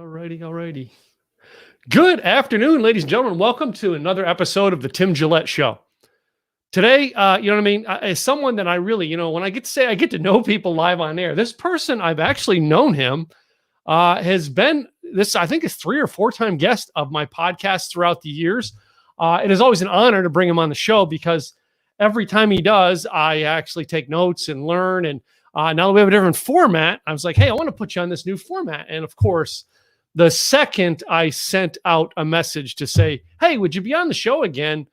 Alrighty. Good afternoon, ladies and gentlemen. Welcome to another episode of the Tim Gillette Show. Today, you know what I mean? As someone that I really, when I get to say I get to know people live on air, this person, I've actually known him, has been this, I think, is 3 or 4 time guest of my podcast throughout the years. It is always an honor to bring him on the show because every time he does, I actually take notes and learn. And now that we have a different format, I was like, hey, I want to put you on this new format. And of course, the second I sent out a message to say, hey, would you be on the show again?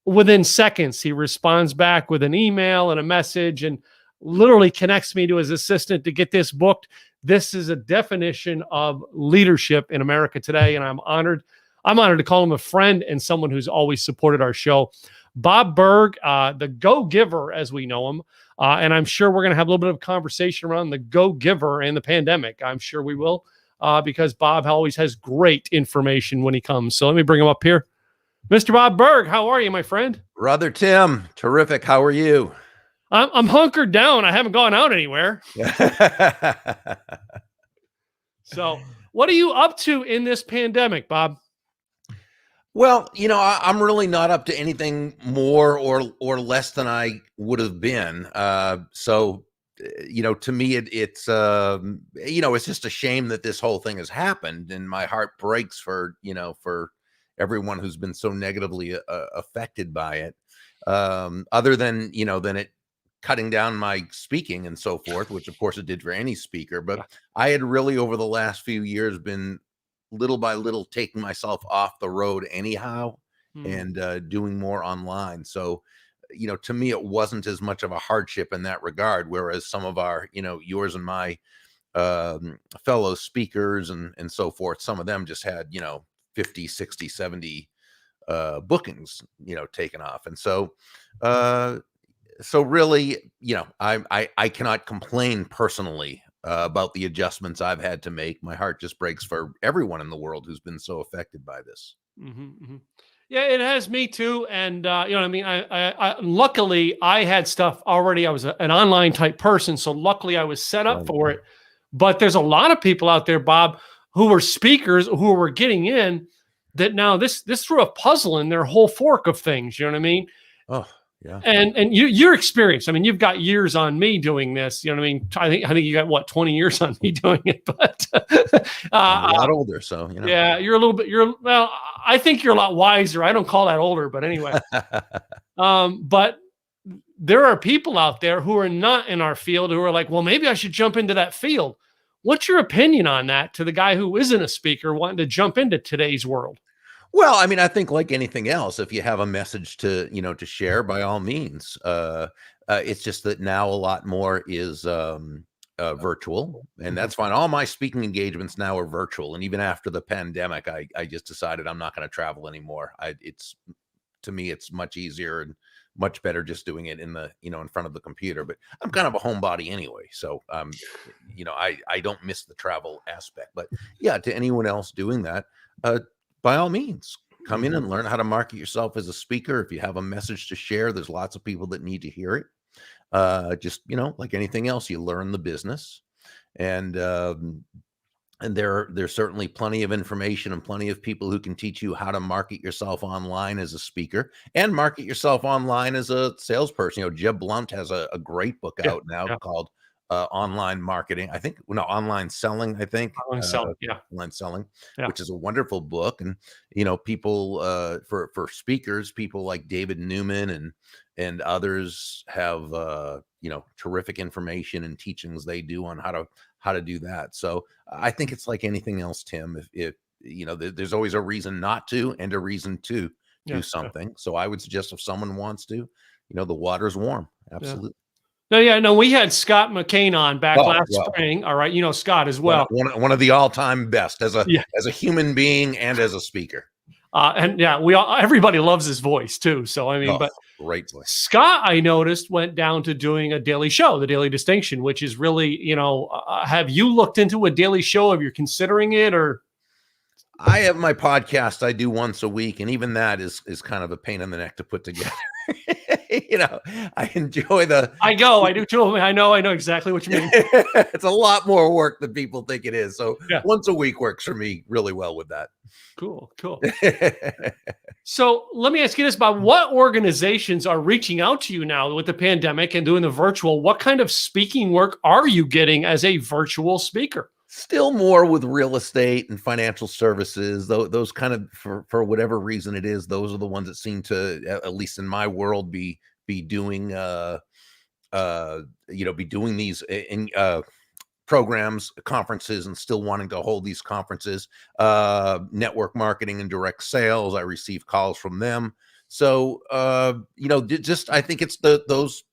Within seconds, he responds back with an email and a message and literally connects me to his assistant to get this booked. This is a definition of leadership in America today, and I'm honored. I'm honored to call him a friend and someone who's always supported our show. Bob Burg, the go-giver as we know him, and I'm sure we're going to have a little bit of conversation around the go-giver and the pandemic. I'm sure we will. Because Bob always has great information when he comes. So let me bring him up here. Mr. Bob Burg, how are you, my friend? Brother Tim, terrific. How are you? I'm hunkered down. I haven't gone out anywhere. So what are you up to in this pandemic, Bob? Well, I'm really not up to anything more or less than I would have been. To me, it's just a shame that this whole thing has happened, and my heart breaks for everyone who's been so negatively affected by it. Other than it cutting down my speaking and so forth, which of course it did for any speaker. But I had really over the last few years been little by little taking myself off the road anyhow, and doing more online. So to me, it wasn't as much of a hardship in that regard, whereas some of our, yours and my fellow speakers and so forth, some of them just had, 50, 60, 70 bookings, taken off. And so really, I cannot complain personally about the adjustments I've had to make. My heart just breaks for everyone in the world who's been so affected by this. Yeah, it has me too. And, I luckily I had stuff already. I was an online type person. So luckily I was set up for it. But there's a lot of people out there, Bob, who were speakers who were getting in that now this threw a puzzle in their whole fork of things. You know what I mean? Oh, yeah. And your experience, I mean, you've got years on me doing this. You know what I mean? I think you got 20 years on me doing it, but I'm a lot older. So, yeah, well, I think you're a lot wiser. I don't call that older, but anyway, but there are people out there who are not in our field who are like, well, maybe I should jump into that field. What's your opinion on that to the guy who isn't a speaker wanting to jump into today's world? Well, I mean, I think like anything else, if you have a message to share, by all means. It's just that now a lot more is virtual, and that's fine. All my speaking engagements now are virtual, and even after the pandemic, I just decided I'm not going to travel anymore. To me, it's much easier and much better just doing it in the in front of the computer. But I'm kind of a homebody anyway, so I don't miss the travel aspect. But yeah, to anyone else doing that, by all means, come in and learn how to market yourself as a speaker. If you have a message to share, there's lots of people that need to hear it. Just, like anything else, you learn the business, and there's certainly plenty of information and plenty of people who can teach you how to market yourself online as a speaker and market yourself online as a salesperson. Jeb Blount has a great book out now called Online Marketing. Online Selling. Online Selling, which is a wonderful book. And people for speakers, people like David Newman and others have terrific information and teachings they do on how to do that. So I think it's like anything else, Tim. If there's always a reason not to and a reason to do something. So I would suggest if someone wants to, the water's warm. Absolutely. No, we had Scott McCain on back last spring. All right. Scott as well. One of the all-time best as a human being and as a speaker. Everybody loves his voice too. So, I mean, but great voice. Scott, I noticed, went down to doing a daily show, the Daily Distinction, which is really, have you looked into a daily show? If you're considering it, or? I have my podcast I do once a week, and even that is kind of a pain in the neck to put together. you know, I enjoy I do too. I know exactly what you mean. it's a lot more work than people think it is. So Yeah. once a week works for me really well with that. Cool. So let me ask you this, Bob. What organizations are reaching out to you now with the pandemic and doing the virtual? What kind of speaking work are you getting as a virtual speaker? Still more with real estate and financial services, though those kind of for whatever reason it is, those are the ones that seem to, at least in my world, be doing be doing these in programs, conferences, and still wanting to hold these conferences. Network marketing and direct sales, I receive calls from them. So just I think it's those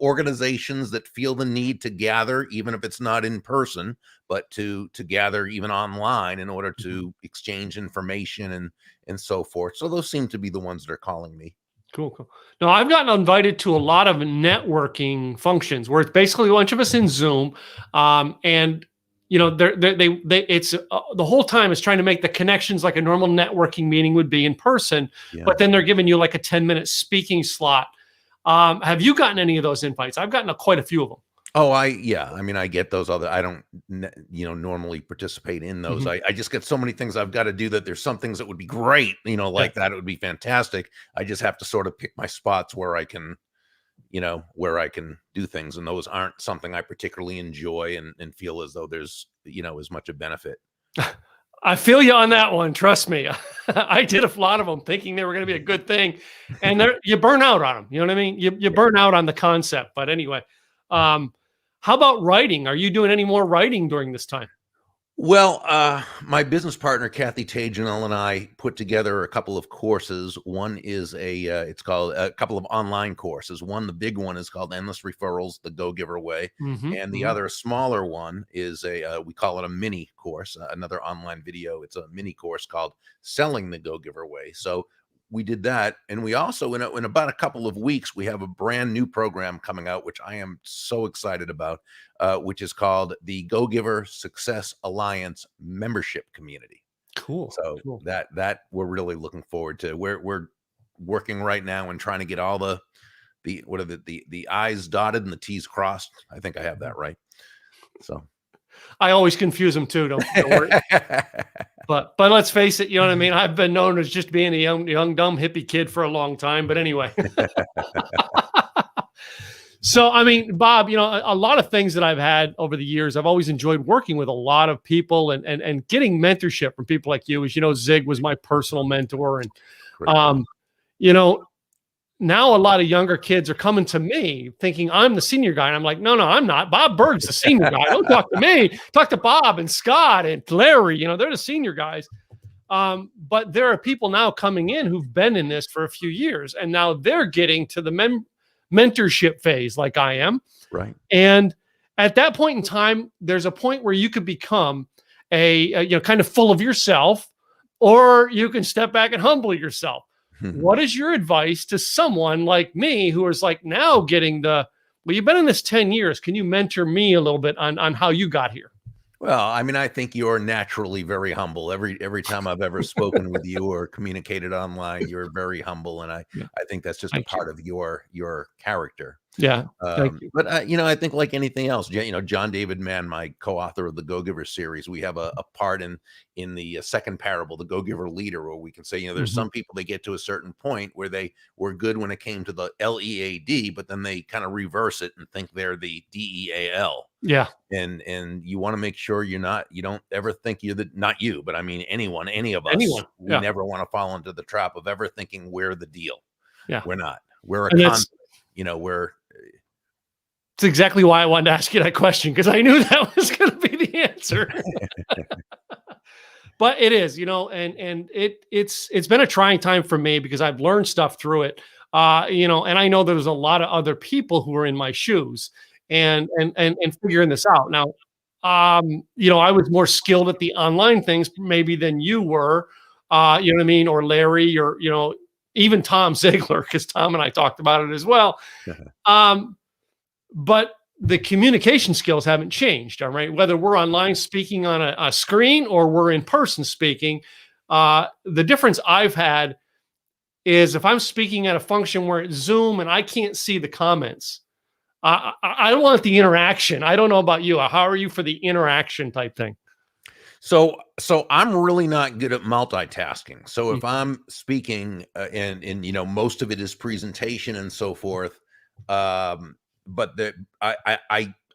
organizations that feel the need to gather, even if it's not in person, but to gather even online in order to exchange information and so forth. So those seem to be the ones that are calling me. Cool. No, I've gotten invited to a lot of networking functions where it's basically a bunch of us in Zoom, and it's the whole time is trying to make the connections like a normal networking meeting would be in person, Yeah. but then they're giving you like a 10-minute speaking slot. Have you gotten any of those invites? I've gotten quite a few of them. Oh, I mean, I get those other, I don't, normally participate in those. I just get so many things I've got to do that there's some things that would be great, like that. It would be fantastic. I just have to sort of pick my spots where I can, do things. And those aren't something I particularly enjoy and feel as though there's, as much a benefit. I feel you on that one. Trust me. I did a lot of them thinking they were going to be a good thing. And you burn out on them. You know what I mean? You burn out on the concept. But anyway, how about writing? Are you doing any more writing during this time? Well, my business partner, Kathy Tagenel, and I put together a couple of courses. One is it's called a couple of online courses. One, the big one, is called Endless Referrals, the Go Giver Way. And the other smaller one is we call it a mini course, another online video. It's a mini course called Selling the Go Giver Way. So we did that. And we also, in about a couple of weeks, we have a brand new program coming out, which I am so excited about, which is called the Go Giver Success Alliance Membership Community. Cool. So that we're really looking forward to. We're working right now and trying to get all the I's dotted and the T's crossed. I think I have that right. So I always confuse them too. Don't worry. But let's face it, you know what I mean? I've been known as just being a young, dumb hippie kid for a long time. But anyway. So, I mean, Bob, a lot of things that I've had over the years, I've always enjoyed working with a lot of people and getting mentorship from people like you. As you know, Zig was my personal mentor. And, now a lot of younger kids are coming to me thinking I'm the senior guy. And I'm like, no, I'm not. Bob Burg's the senior guy. Don't talk to me. Talk to Bob and Scott and Larry. They're the senior guys. But there are people now coming in who've been in this for a few years, and now they're getting to the mentorship phase like I am. Right. And at that point in time, there's a point where you could become a kind of full of yourself, or you can step back and humble yourself. What is your advice to someone like me who is like now getting you've been in this 10 years. Can you mentor me a little bit on how you got here? Well, I mean, I think you're naturally very humble. Every time I've ever spoken with you or communicated online, you're very humble. And I think that's just a part of your character. Yeah. Thank you. But I think like anything else, John David Mann, my co-author of the Go Giver series, we have a part in the second parable, the Go Giver leader, where we can say, there's some people, they get to a certain point where they were good when it came to the LEAD, but then they kind of reverse it and think they're the DEAL. Yeah. And you want to make sure you don't ever think not you, but I mean, any of us, we never want to fall into the trap of ever thinking we're the deal. Yeah. We're not. We're a constant, It's exactly why I wanted to ask you that question, because I knew that was going to be the answer. But it is, and it's been a trying time for me because I've learned stuff through it, and I know there's a lot of other people who are in my shoes and figuring this out. Now, I was more skilled at the online things maybe than you were, you know what I mean, or Larry, or even Tom Ziegler, because Tom and I talked about it as well. But the communication skills haven't changed. All right. Whether we're online speaking on a screen or we're in person speaking, the difference I've had is if I'm speaking at a function where it's Zoom and I can't see the comments. I want the interaction. I don't know about you. How are you for the interaction type thing? So I'm really not good at multitasking. So Mm. if I'm speaking and you know, most of it is presentation and so forth, but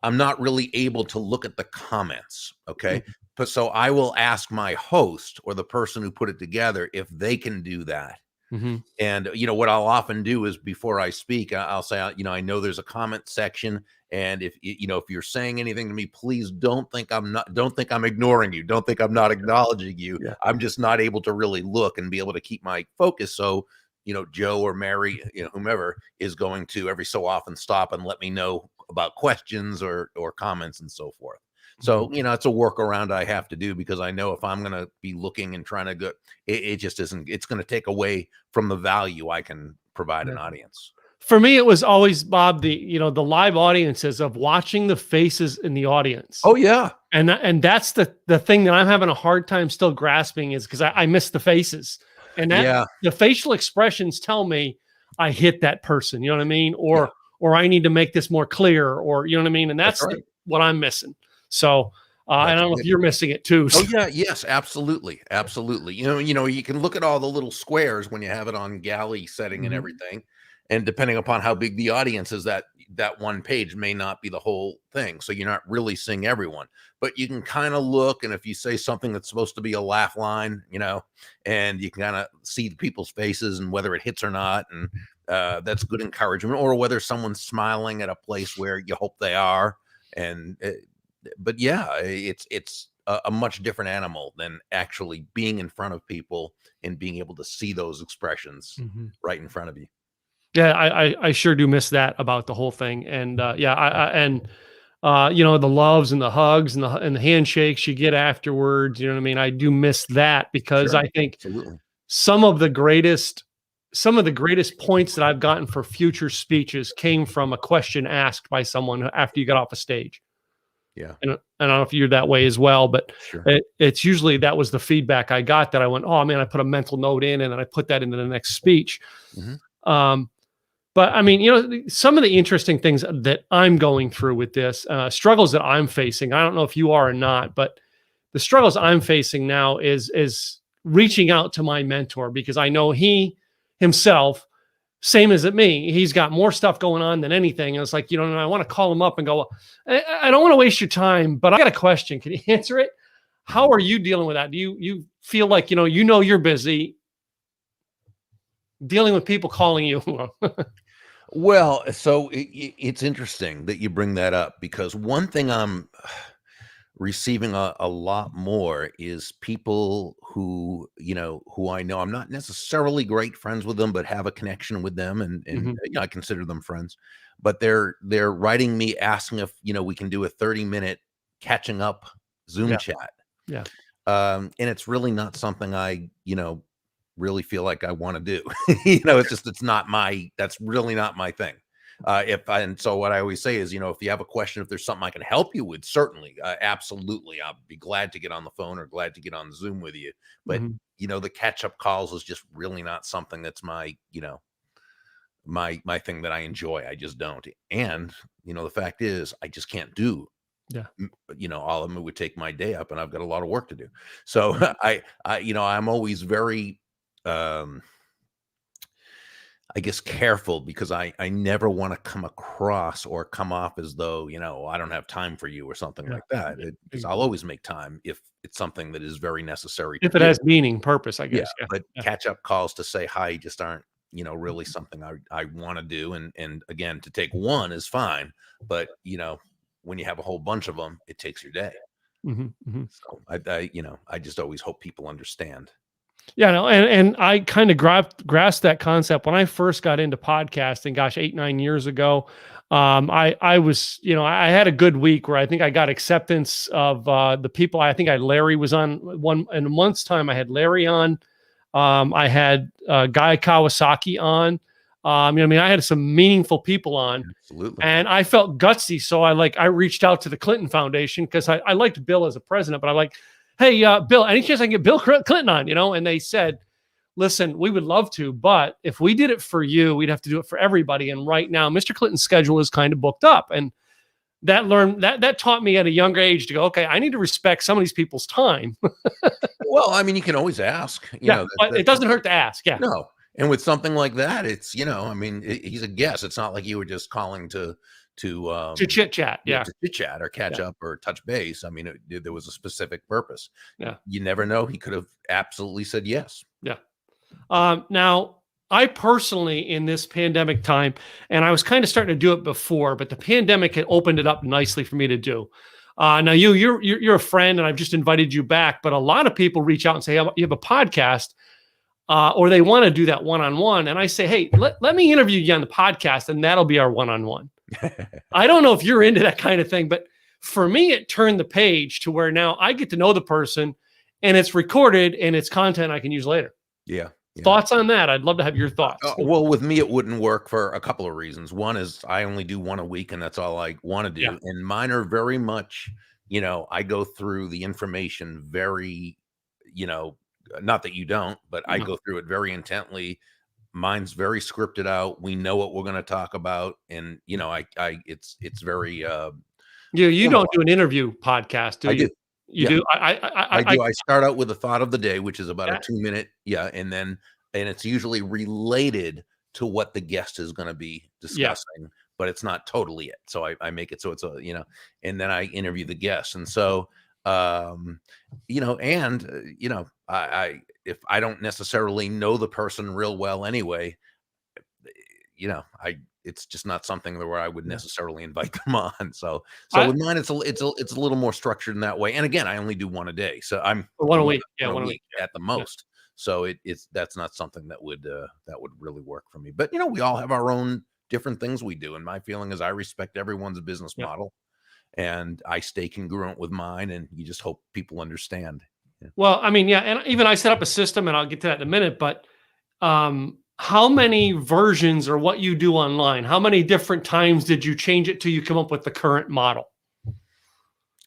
I'm not really able to look at the comments. Okay. Mhm. But so I will ask my host or the person who put it together if they can do that. Mhm. And, you know, what I'll often do is before I speak, I'll say, you know, I know there's a comment section. And if, you know, if you're saying anything to me, please don't think I'm ignoring you. Don't think I'm not acknowledging you. Yeah. I'm just not able to really look and be able to keep my focus. So, you know, Joe or Mary, you know, whomever is going to every so often stop and let me know about questions or comments and so forth. So, you know, it's a workaround I have to do because I know if I'm going to be looking and trying to go, it just isn't, it's going to take away from the value I can provide an audience. For me, it was always, Bob, the live audiences of watching the faces in the audience. Oh yeah. And that's the thing that I'm having a hard time still grasping is because I miss the faces. And that the facial expressions tell me I hit that person, you know what I mean? Or I need to make this more clear, or you know what I mean? And that's right. what I'm missing. So I don't know if you're missing it too. Oh yeah, yes, absolutely. Absolutely. You know, you can look at all the little squares when you have it on galley setting and everything. And depending upon how big the audience is, that one page may not be the whole thing. So you're not really seeing everyone, but you can kind of look. And if you say something that's supposed to be a laugh line, you know, and you can kind of see the people's faces and whether it hits or not. And that's good encouragement, or whether someone's smiling at a place where you hope they are. And but yeah, it's a much different animal than actually being in front of people and being able to see those expressions right in front of you. Yeah, I sure do miss that about the whole thing. And you know, the loves and the hugs and the handshakes you get afterwards, you know what I mean? I do miss that because Sure, I think absolutely. some of the greatest points that I've gotten for future speeches came from a question asked by someone after you got off a stage. Yeah. And I don't know if you're that way as well, but Sure. it's usually that was the feedback I got, that I went, oh man, I put a mental note in and then I put that into the next speech. But I mean, you know, some of the interesting things that I'm going through with this, struggles that I'm facing, I don't know if you are or not, but the struggles I'm facing now is reaching out to my mentor, because I know he himself, same as me, he's got more stuff going on than anything. And it's like, you know, I want to call him up and go, I don't want to waste your time, but I got a question. Can you answer it? How are you dealing with that? Do you feel like, you know, you're busy dealing with people calling you? Well, so it's interesting that you bring that up, because one thing I'm receiving a lot more is people who, you know, who I know I'm not necessarily great friends with them, but have a connection with them, and you know, I consider them friends. But they're writing me asking if, you know, we can do a 30-minute catching up Zoom chat. Yeah. And it's really not something I, you know, really feel like I want to do. You know, that's really not my thing. And so what I always say is, you know, if you have a question, if there's something I can help you with, certainly, absolutely, I'll be glad to get on the phone or glad to get on Zoom with you. But you know, the catch up calls is just really not something that's my, you know, my thing that I enjoy. I just don't. And you know, the fact is, I just can't do. You know, all of them would take my day up, and I've got a lot of work to do. So I you know, I'm always very I guess careful, because I never want to come across or come off as though, you know, I don't have time for you or something like that. Because I'll always make time if it's something that is very necessary. If it has meaning, purpose, I guess. But catch up calls to say hi just aren't, you know, really something I want to do. And again, to take one is fine, but you know, when you have a whole bunch of them, it takes your day. So I you know, I just always hope people understand. Yeah, no, and I kind of grasped that concept when I first got into podcasting, gosh, 8-9 years ago. I was, you know, I had a good week where I think I got acceptance of the people. I think Larry was on one in a month's time. I had Larry on. I had Guy Kawasaki on. You know, I mean, I had some meaningful people on. Absolutely. And I felt gutsy, so I reached out to the Clinton Foundation, because I liked Bill as a president, but I like, hey, Bill, any chance I can get Bill Clinton on, you know? And they said, listen, we would love to, but if we did it for you, we'd have to do it for everybody. And right now, Mr. Clinton's schedule is kind of booked up. And that taught me at a younger age to go, okay, I need to respect some of these people's time. Well, I mean, you can always ask, but it doesn't hurt to ask. Yeah. No. And with something like that, it's, I mean, he's a guest. It's not like you were just calling to chit chat. Yeah. To chit chat or catch up or touch base. I mean, there was a specific purpose. Yeah. You never know. He could have absolutely said yes. Yeah. Now, I personally, in this pandemic time, and I was kind of starting to do it before, but the pandemic had opened it up nicely for me to do. Now you're a friend, and I've just invited you back. But a lot of people reach out and say, "You have a podcast," or they want to do that one-on-one. And I say, "Hey, let me interview you on the podcast, and that'll be our one-on-one." I don't know if you're into that kind of thing, but for me, it turned the page to where now I get to know the person, and it's recorded, and it's content I can use later. Yeah. Thoughts on that? I'd love to have your thoughts. Well, with me, it wouldn't work for a couple of reasons. One is I only do one a week, and that's all I want to do. Yeah. And mine are very much, I go through the information very, not that you don't, but I go through it very intently. Mine's very scripted out. We know what we're going to talk about, and it's very. You don't do an interview podcast, do you? I do. You do? I do. I start out with a thought of the day, which is about a 2-minute. Yeah. And it's usually related to what the guest is going to be discussing, but it's not totally it. So I make it so it's and then I interview the guest. And so, if I don't necessarily know the person real well anyway, it's just not something where I would necessarily invite them on. So with mine, it's a little more structured in that way. And again, I only do one a day, so I'm one a week, one a week at the most. Yeah. So that's not something that would really work for me. But we all have our own different things we do, and my feeling is I respect everyone's business model, and I stay congruent with mine. And you just hope people understand. Yeah. Well, I mean, and even I set up a system, and I'll get to that in a minute. But how many versions or what you do online? How many different times did you change it till you come up with the current model?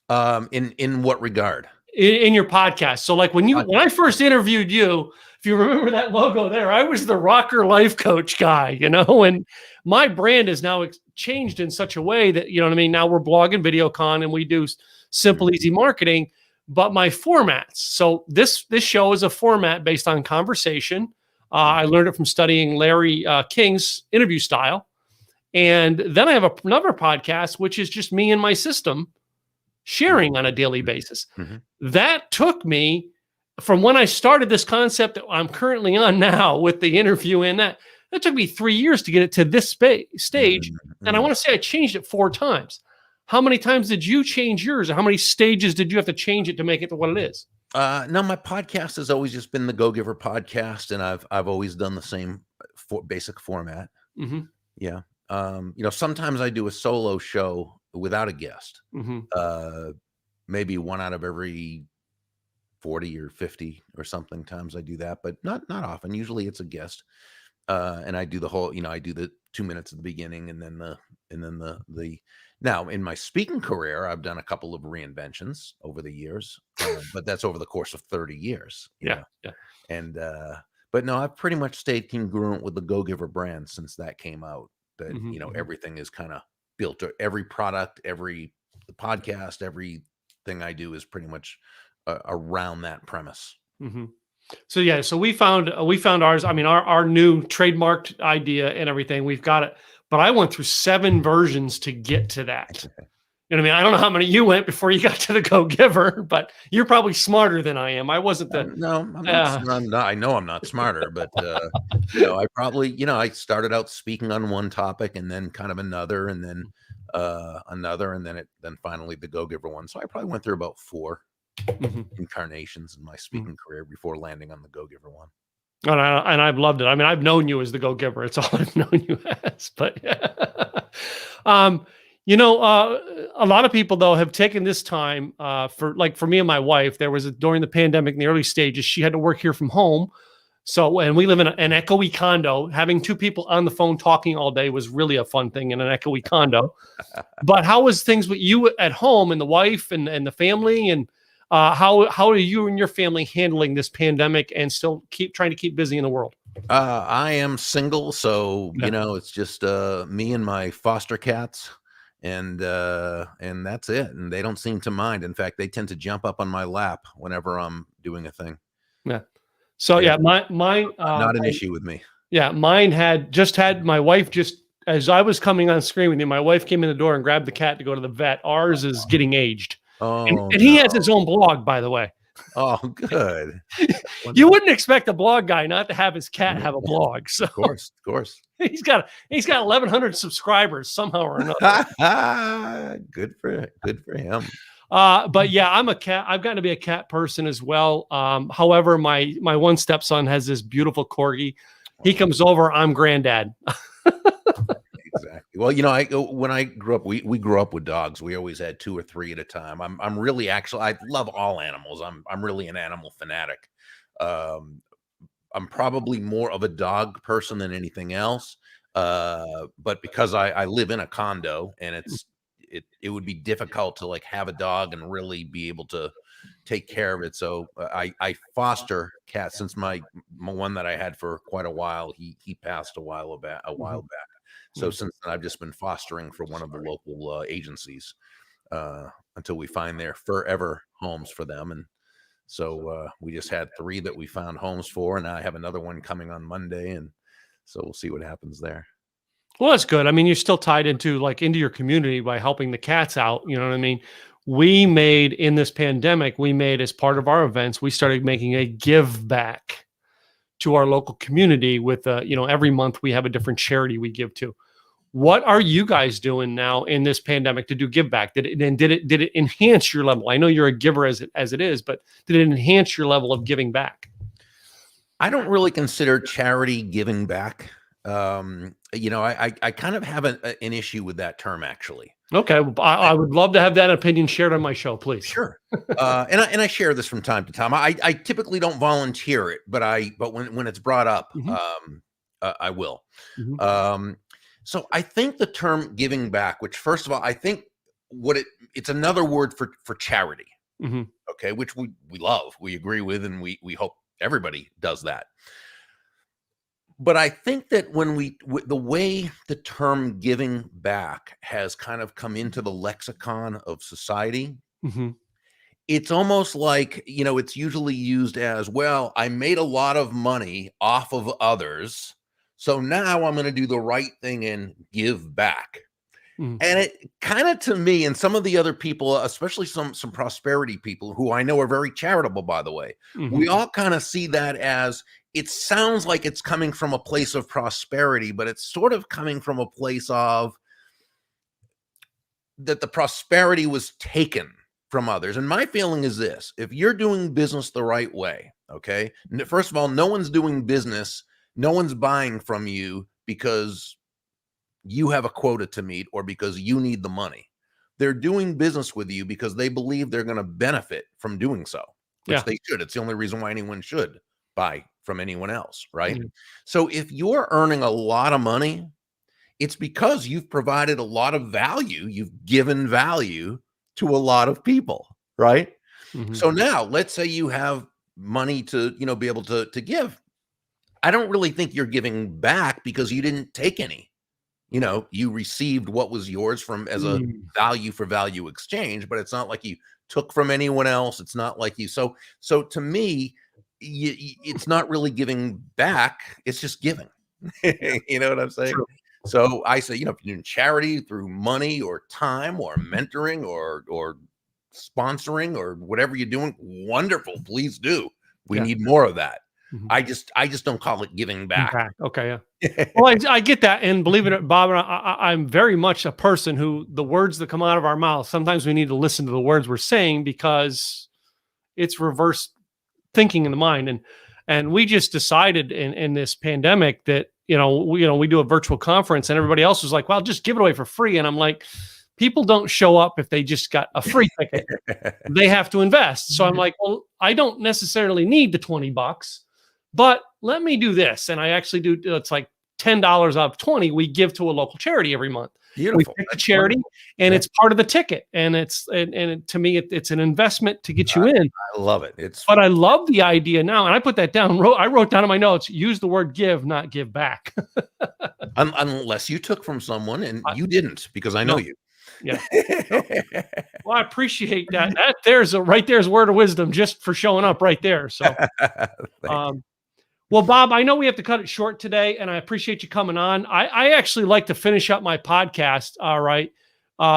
In what regard? In your podcast. So like when I first interviewed you, if you remember that logo there, I was the rocker life coach guy, and my brand is now changed in such a way that, what I mean? Now we're blogging VideoCon and we do simple, easy marketing, but my formats. So this show is a format based on conversation. I learned it from studying Larry King's interview style. And then I have another podcast, which is just me and my system sharing on a daily basis. Mm-hmm. That took me from when I started this concept that I'm currently on now with the interview and that took me 3 years to get it to this stage. Mm-hmm. And I want to say I changed it 4 times. How many times did you change yours? Or how many stages did you have to change it to make it to what it is? No, my podcast has always just been the Go Giver podcast, and I've always done the same basic format. Mm-hmm. Yeah. Sometimes I do a solo show without a guest. Mm-hmm. Maybe one out of every 40 or 50 or something times I do that, but not often. Usually it's a guest. And I do the whole, I do the 2 minutes at the beginning and then the now in my speaking career, I've done a couple of reinventions over the years, but that's over the course of 30 years. Yeah. And, but no, I've pretty much stayed congruent with the Go Giver brand since that came out. That, everything is kind of built to every product, every podcast, everything I do is pretty much around that premise. Mm-hmm. So we found ours. I mean, our new trademarked idea and everything, we've got it, but I went through 7 versions to get to that. You know what I mean? I don't know how many you went before you got to the Go Giver, but you're probably smarter than I am. I wasn't the. No, I'm not, I know I'm not smarter, but I probably, I started out speaking on one topic and then kind of another, and then another, and then finally the Go Giver one. So I probably went through about 4 incarnations in my speaking career before landing on the Go Giver one. And I've loved it. I mean, I've known you as the Go Giver. It's all I've known you as. But a lot of people though have taken this time for me and my wife. There was during the pandemic in the early stages, she had to work here from home. So, and we live in an echoey condo. Having 2 people on the phone talking all day was really a fun thing in an echoey condo. But how was things with you at home and the wife and the family? And How are you and your family handling this pandemic and still trying to keep busy in the world? I am single, so Yeah. it's just me and my foster cats, and that's it. And they don't seem to mind. In fact, they tend to jump up on my lap whenever I'm doing a thing. Yeah. So Yeah, yeah, mine. not an issue with me. Yeah, mine had my wife just as I was coming on screen with you, my wife came in the door and grabbed the cat to go to the vet. Ours is getting aged. Oh And he has no! his own blog, by the way. Oh, good. You wouldn't expect a blog guy not to have his cat have a blog. So Of course, of course. he's got 1,100 subscribers somehow or another. Good for him. But yeah, I've gotten to be a cat person as well. However, my one stepson has this beautiful corgi. He comes over, I'm granddad. Exactly. Well, when I grew up, we grew up with dogs. We always had 2 or 3 at a time. I'm really actually I love all animals. I'm really an animal fanatic. I'm probably more of a dog person than anything else. But because I live in a condo and it would be difficult to like have a dog and really be able to take care of it. So I foster cats since my one that I had for quite a while. He passed a while back. So since then, I've just been fostering for one of the local agencies until we find their forever homes for them. And so we just had 3 that we found homes for, and I have another one coming on Monday. And so we'll see what happens there. Well, that's good. I mean, you're still tied into your community by helping the cats out. You know what I mean? We made in this pandemic, as part of our events, we started making a give back to our local community with, every month we have a different charity we give to. What are you guys doing now in this pandemic to do give back? Did it enhance your level? I know you're a giver as it is, but did it enhance your level of giving back? I don't really consider charity giving back. I kind of have an issue with that term, actually. Okay, I would love to have that opinion shared on my show, please. Sure. And I share this from time to time. I typically don't volunteer it, but when it's brought up, I will. So I think the term giving back, which first of all, I think it's another word for charity. Okay, which we love, we agree with, and we hope everybody does that. But I think that the way the term giving back has kind of come into the lexicon of society, it's almost like, it's usually used as, well, I made a lot of money off of others, so now I'm going to do the right thing and give back. And it kind of, to me, and some of the other people, especially some prosperity people who I know are very charitable, by the way, we all kind of see that as, it sounds like it's coming from a place of prosperity, but it's sort of coming from a place of that the prosperity was taken from others. And my feeling is this: if you're doing business the right way, okay, first of all, no one's doing business, no one's buying from you because you have a quota to meet or because you need the money. They're doing business with you because they believe they're going to benefit from doing so, which they should. It's the only reason why anyone should buy from anyone else, right? So if you're earning a lot of money, it's because you've provided a lot of value. You've given value to a lot of people, right? So now let's say you have money to, be able to give. I don't really think you're giving back because you didn't take any. You received what was yours as a value for value exchange, but it's not like you took from anyone else. It's not like you. So to me, it's not really giving back. It's just giving. You know what I'm saying? True. So I say, if you're doing charity through money or time or mentoring or sponsoring or whatever you're doing, wonderful. Please do. We need more of that. I just don't call it giving back. Okay, yeah. Well, I get that, and believe it, Bob, I'm very much a person who the words that come out of our mouth, sometimes we need to listen to the words we're saying because it's reverse thinking in the mind, and we just decided in this pandemic that we do a virtual conference, and everybody else was like, "Well, just give it away for free," and I'm like, people don't show up if they just got a free ticket; they have to invest. So I'm like, well, I don't necessarily need the $20. But let me do this. And I actually do. It's like $10 out of 20 we give to a local charity every month. Beautiful. We pick a charity, and it's part of the ticket. And to me, it's an investment to get you in. I love it. But I love the idea now, and I put that down. I wrote down in my notes: use the word give, not give back. Unless you took from someone, and you didn't, because I know you. Yeah. Well, I appreciate that. There's a word of wisdom just for showing up right there. So, well, Bob, I know we have to cut it short today, and I appreciate you coming on. I actually like to finish up my podcast, all right,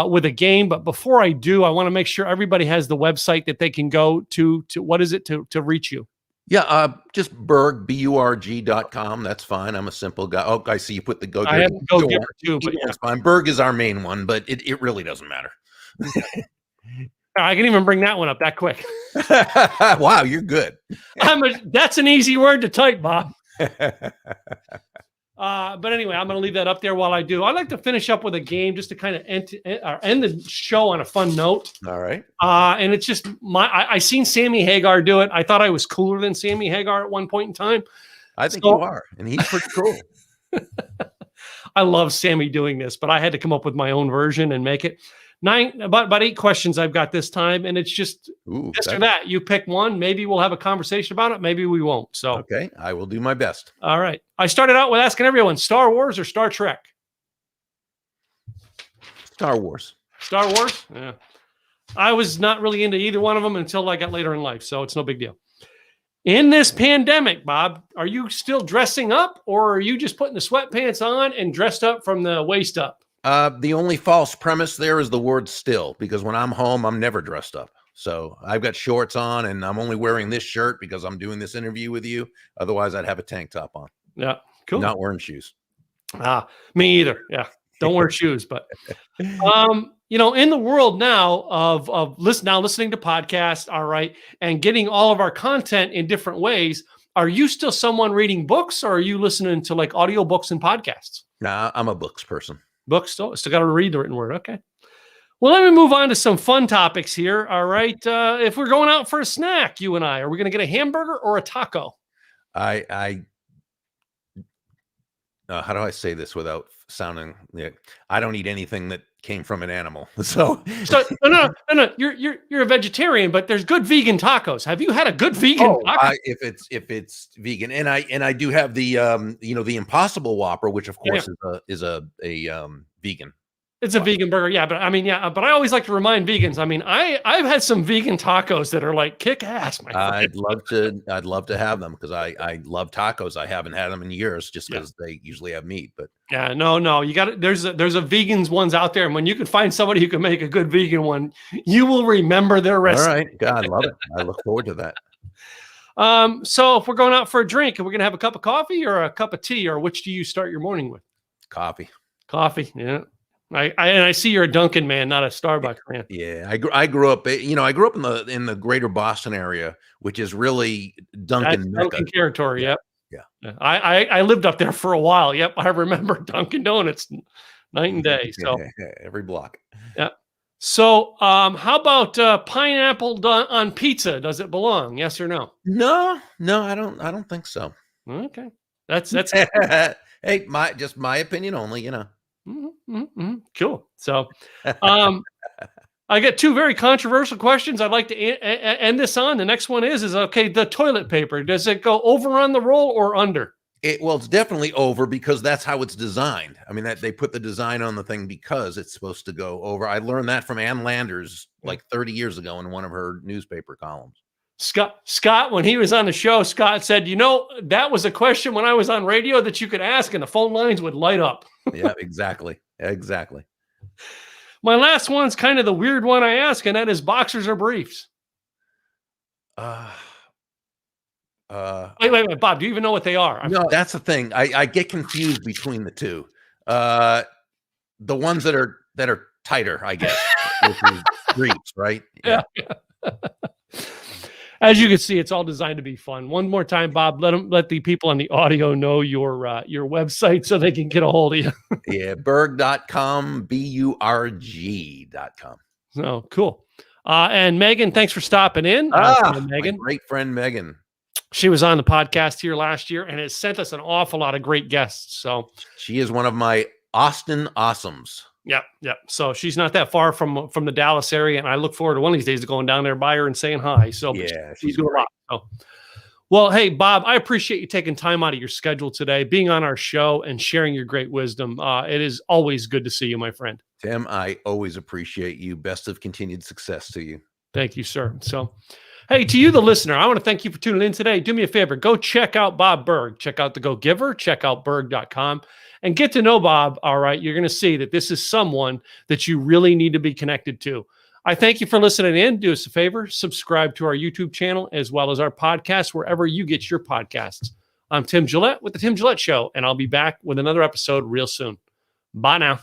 with a game. But before I do, I want to make sure everybody has the website that they can go to what is it to reach you? Yeah, just Burg, BURG.com. That's fine. I'm a simple guy. Oh, I see you put the Go I have Go Giver too, but that's fine. Burg is our main one, but it really doesn't matter. I can even bring that one up that quick. Wow, you're good. That's an easy word to type, Bob. But anyway, I'm going to leave that up there while I do. I'd like to finish up with a game just to kind of end the show on a fun note. All right. And it's just I seen Sammy Hagar do it. I thought I was cooler than Sammy Hagar at one point in time. I think you are, and he's pretty cool. I love Sammy doing this, but I had to come up with my own version and make it. About 8 questions I've got this time, and it's just this or that. You pick one. Maybe we'll have a conversation about it. Maybe we won't. So okay, I will do my best. All right. I started out with asking everyone: Star Wars or Star Trek? Star Wars. Star Wars. Yeah. I was not really into either one of them until I got later in life, so it's no big deal. In this pandemic, Bob, are you still dressing up, or are you just putting the sweatpants on and dressed up from the waist up? The only false premise there is the word still, because when I'm home, I'm never dressed up. So I've got shorts on, and I'm only wearing this shirt because I'm doing this interview with you. Otherwise, I'd have a tank top on. Yeah, cool. Not wearing shoes. Me either. Yeah, don't wear shoes. But, in the world now of listening to podcasts, all right, and getting all of our content in different ways, are you still someone reading books, or are you listening to like audiobooks and podcasts? Nah, I'm a books person. Books still got to read the written word. Okay. Well, let me move on to some fun topics here. All right. If we're going out for a snack, you and I, are we going to get a hamburger or a taco? How do I say this without sounding like I don't eat anything that came from an animal. So no. You're a vegetarian, but there's good vegan tacos. Have you had a good vegan taco? If it's vegan, and I do have the the Impossible Whopper, which of course is a vegan. It's a vegan burger, yeah. But but I always like to remind vegans. I mean, I've had some vegan tacos that are like kick ass. My friend. I'd love to have them because I love tacos. I haven't had them in years just because they usually have meat. But yeah, no, you got it. There's a vegans ones out there, and when you can find somebody who can make a good vegan one, you will remember their recipe. All right, God, I love it. I look forward to that. So if we're going out for a drink, are we gonna have a cup of coffee or a cup of tea, or which do you start your morning with? Coffee, yeah. I see you're a Dunkin' man, not a Starbucks man. Yeah, I grew up. I grew up in the greater Boston area, which is really Dunkin' territory. Yeah. Yep. Yeah. I lived up there for a while. Yep, I remember Dunkin' Donuts night and day. So every block. Yeah. So how about pineapple on pizza? Does it belong? Yes or no? No, I don't think so. Okay, that's hey, my opinion only. Cool. So, I get 2 very controversial questions I'd like to end this on. The next one is okay. The toilet paper, does it go over on the roll or under? It's definitely over because that's how it's designed. I mean, that they put the design on the thing because it's supposed to go over. I learned that from Ann Landers like 30 years ago in one of her newspaper columns. Scott, when he was on the show, Scott said, that was a question when I was on radio that you could ask and the phone lines would light up. Yeah, exactly. My last one's kind of the weird one I ask, and that is boxers or briefs. Wait, Bob, do you even know what they are? No, that's the thing. I get confused between the two. The ones that are tighter, I guess, which is briefs, right? Yeah. As you can see, it's all designed to be fun. One more time, Bob, let the people on the audio know your website so they can get a hold of you. Yeah, Burg.com, BURG.com. Oh, cool. And Megan, thanks for stopping in. Megan. My great friend, Megan. She was on the podcast here last year and has sent us an awful lot of great guests. So she is one of my Austin awesomes. Yep. So she's not that far from the Dallas area, and I look forward to one of these days to going down there by her and saying hi. So yeah, she's doing a lot. So, well, hey, Bob, I appreciate you taking time out of your schedule today, being on our show and sharing your great wisdom. It is always good to see you, my friend. Tim, I always appreciate you. Best of continued success to you. Thank you, sir. So, hey, to you, the listener, I want to thank you for tuning in today. Do me a favor. Go check out Bob Burg. Check out The Go Giver. Check out Burg.com and get to know Bob. All right. You're going to see that this is someone that you really need to be connected to. I thank you for listening in. Do us a favor. Subscribe to our YouTube channel as well as our podcast, wherever you get your podcasts. I'm Tim Gillette with The Tim Gillette Show, and I'll be back with another episode real soon. Bye now.